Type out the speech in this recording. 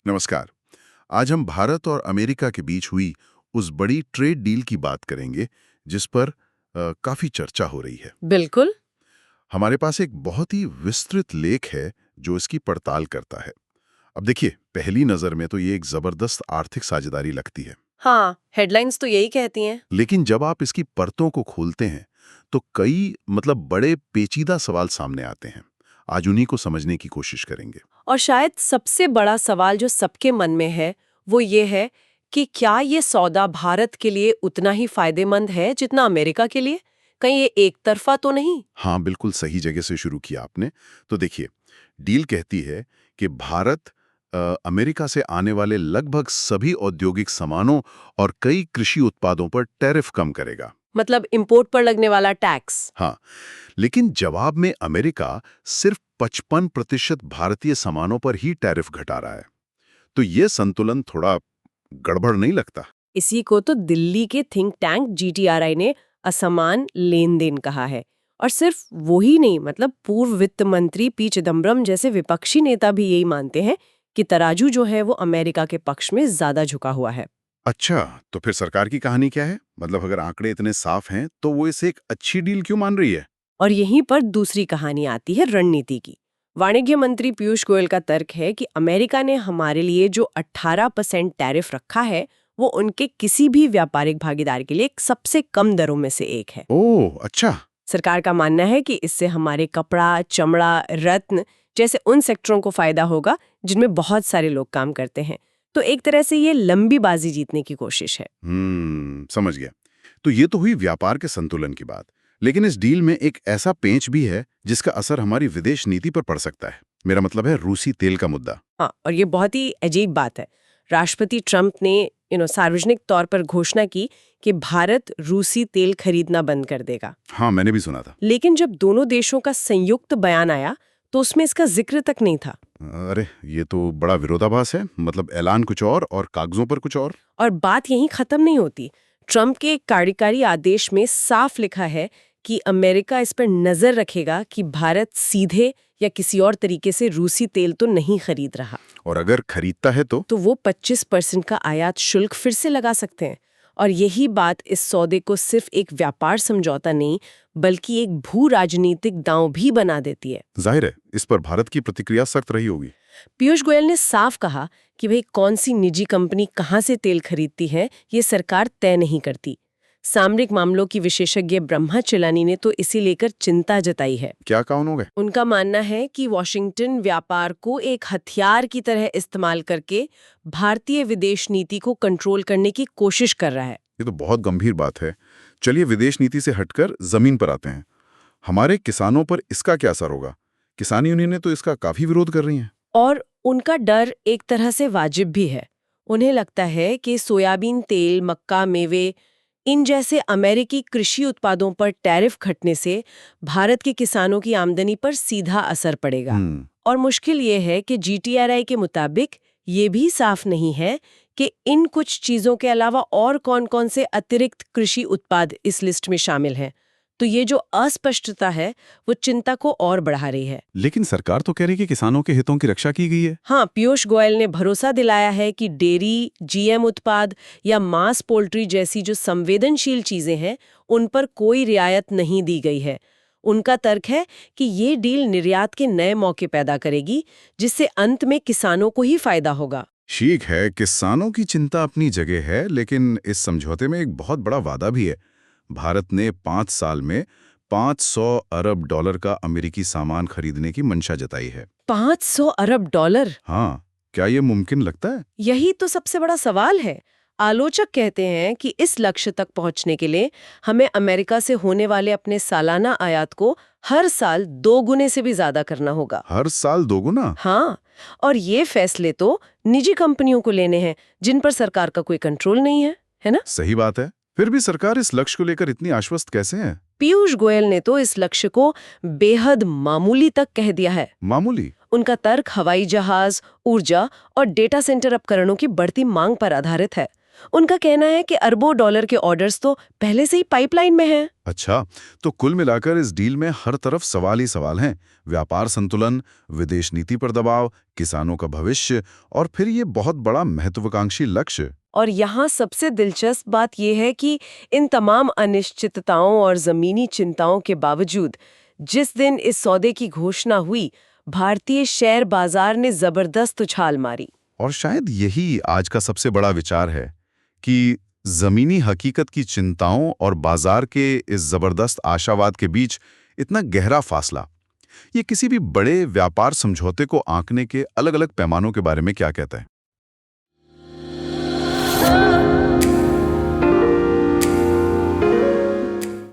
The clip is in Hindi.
नमस्कार। आज हम भारत और अमेरिका के बीच हुई उस बड़ी ट्रेड डील की बात करेंगे जिस पर काफी चर्चा हो रही है। बिल्कुल। हमारे पास एक बहुत ही विस्तृत लेख है जो इसकी पड़ताल करता है। अब देखिए, पहली नजर में तो ये एक जबरदस्त आर्थिक साझेदारी लगती है, हाँ, हेडलाइंस तो यही कहती हैं। लेकिन जब आप इसकी परतों को खोलते हैं तो कई बड़े पेचीदा सवाल सामने आते हैं। आज उन्हीं को समझने की कोशिश करेंगे। और शायद सबसे बड़ा सवाल जो सबके मन में है, वो ये है कि क्या ये सौदा भारत के लिए उतना ही फायदेमंद है जितना अमेरिका के लिए? कहीं ये एक तरफा तो नहीं? हाँ, बिल्कुल सही जगह से शुरू किया आपने। तो देखिए, डील कहती है कि भारत अमेरिका से आने वाले लगभग सभी औद्योगिक सामानों और कई कृषि उत्पादों पर टैरिफ कम करेगा। मतलब इंपोर्ट पर लगने वाला टैक्स। हाँ, लेकिन जवाब में अमेरिका सिर्फ 55% भारतीय सामानों पर ही टैरिफ घटा रहा है। तो ये संतुलन थोड़ा गड़बड़ नहीं लगता? इसी को तो दिल्ली के थिंक टैंक जीटीआरआई ने असमान लेन देन कहा है। और सिर्फ वो ही नहीं, मतलब पूर्व वित्त मंत्री पी चिदम्बरम जैसे विपक्षी नेता भी यही मानते हैं कि तराजू जो है वो अमेरिका के पक्ष में ज्यादा झुका हुआ है। अच्छा, तो फिर सरकार की कहानी क्या है? मतलब अगर आंकड़े इतने साफ हैं, तो वो इसे एक अच्छी डील क्यों मान रही है? और यहीं पर दूसरी कहानी आती है रणनीति की। वाणिज्य मंत्री पीयूष गोयल का तर्क है कि अमेरिका ने हमारे लिए जो 18% टैरिफ रखा है, वो उनके किसी भी व्यापारिक भागीदार के लिए सबसे कम दरों में से एक है। ओह, अच्छा। सरकार का मानना है कि इससे हमारे कपड़ा, चमड़ा, रत्न जैसे उन सेक्टरों को फायदा होगा जिनमें बहुत सारे लोग काम करते हैं। तो एक तरह से ये लंबी बाजी जीतने की कोशिश है। समझ गया। तो ये तो हुई व्यापार के संतुलन की बात। लेकिन इस डील में एक ऐसा पेंच भी है जिसका असर हमारी विदेश नीति पर पड़ सकता है। मेरा मतलब है रूसी तेल का मुद्दा। हाँ, और ये बहुत ही अजीब बात है। राष्ट्रपति ट्रंप ने सार्वजनिक तौर पर घोषणा की कि भारत रूसी तेल खरीदना बंद कर देगा। हाँ, मैंने भी सुना था। लेकिन जब दोनों देशों का संयुक्त बयान आया तो उसमें इसका जिक्र तक नहीं था। अरे, ये तो बड़ा विरोधाभास है। मतलब ऐलान कुछ और कागजों पर कुछ और बात यहीं खत्म नहीं होती। ट्रंप के एक कार्यकारी आदेश में साफ लिखा है कि अमेरिका इस पर नजर रखेगा कि भारत सीधे या किसी और तरीके से रूसी तेल तो नहीं खरीद रहा। और अगर खरीदता है तो वो 25% का आयात शुल्क फिर से लगा सकते हैं। और यही बात इस सौदे को सिर्फ एक व्यापार समझौता नहीं, बल्कि एक भू राजनीतिक दांव भी बना देती है। जाहिर है इस पर भारत की प्रतिक्रिया सख्त रही होगी। पीयूष गोयल ने साफ कहा कि भाई कौन सी निजी कंपनी कहां से तेल खरीदती है, ये सरकार तय नहीं करती। सामरिक मामलों की विशेषज्ञ ब्रह्मा चिलानी ने तो इसी लेकर चिंता जताई है। क्या कहा उन्होंने? उनका मानना है कि वॉशिंगटन व्यापार को एक हथियार की तरह इस्तेमाल करके भारतीय विदेश नीति को कंट्रोल करने की कोशिश कर रहा है। ये तो बहुत गंभीर बात है। चलिए विदेश नीति से हटकर जमीन पर आते हैं। हमारे किसानों पर इसका क्या असर होगा? किसान यूनियनें तो इसका काफी विरोध कर रही हैं। और उनका डर एक तरह से वाजिब भी है। उन्हें लगता है कि सोयाबीन तेल, मक्का, मेवे, इन जैसे अमेरिकी कृषि उत्पादों पर टैरिफ घटने से भारत के किसानों की आमदनी पर सीधा असर पड़ेगा। और मुश्किल ये है कि जीटीआरआई के मुताबिक ये भी साफ नहीं है कि इन कुछ चीजों के अलावा और कौन-कौन से अतिरिक्त कृषि उत्पाद इस लिस्ट में शामिल हैं। तो ये जो अस्पष्टता है वो चिंता को और बढ़ा रही है। लेकिन सरकार तो कह रही है कि किसानों के हितों की रक्षा की गई है। हाँ, पीयूष गोयल ने भरोसा दिलाया है कि डेयरी, जीएम उत्पाद या मांस पोल्ट्री जैसी जो संवेदनशील चीजें हैं, उन पर कोई रियायत नहीं दी गई है। उनका तर्क है कि ये डील निर्यात के नए मौके पैदा करेगी, जिससे अंत में किसानों को ही फायदा होगा। ठीक है, किसानों की चिंता अपनी जगह है, लेकिन इस समझौते में एक बहुत बड़ा वादा भी है। भारत ने 5 साल में $500 अरब का अमेरिकी सामान खरीदने की मंशा जताई है। $500 अरब? हाँ, क्या ये मुमकिन लगता है? यही तो सबसे बड़ा सवाल है। आलोचक कहते हैं कि इस लक्ष्य तक पहुंचने के लिए हमें अमेरिका से होने वाले अपने सालाना आयात को हर साल 2 गुने से भी ज्यादा करना होगा। हर साल 2 गुना? हाँ, और ये फैसले तो निजी कंपनियों को लेने हैं, जिन पर सरकार का कोई कंट्रोल नहीं है ना? सही बात है। फिर भी सरकार इस लक्ष्य को लेकर इतनी आश्वस्त कैसे है? पीयूष गोयल ने तो इस लक्ष्य को बेहद मामूली तक कह दिया है। मामूली? उनका तर्क हवाई जहाज, ऊर्जा और डेटा सेंटर उपकरणों की बढ़ती मांग पर आधारित है। उनका कहना है कि अरबों डॉलर के ऑर्डर्स तो पहले से ही पाइपलाइन में हैं। अच्छा, तो कुल मिलाकर इस डील में हर तरफ सवाल ही सवाल हैं। व्यापार संतुलन, विदेश नीति पर दबाव, किसानों का भविष्य और फिर ये बहुत बड़ा महत्वाकांक्षी लक्ष्य। और यहाँ सबसे दिलचस्प बात यह है कि इन तमाम अनिश्चितताओं और जमीनी चिंताओं के बावजूद जिस दिन इस सौदे की घोषणा हुई, भारतीय शेयर बाजार ने जबरदस्त उछाल मारी। और शायद यही आज का सबसे बड़ा विचार है कि जमीनी हकीकत की चिंताओं और बाजार के इस जबरदस्त आशावाद के बीच इतना गहरा फासला। ये किसी भी बड़े व्यापार समझौते को आंकने के अलग-अलग पैमानों के बारे में क्या कहता है?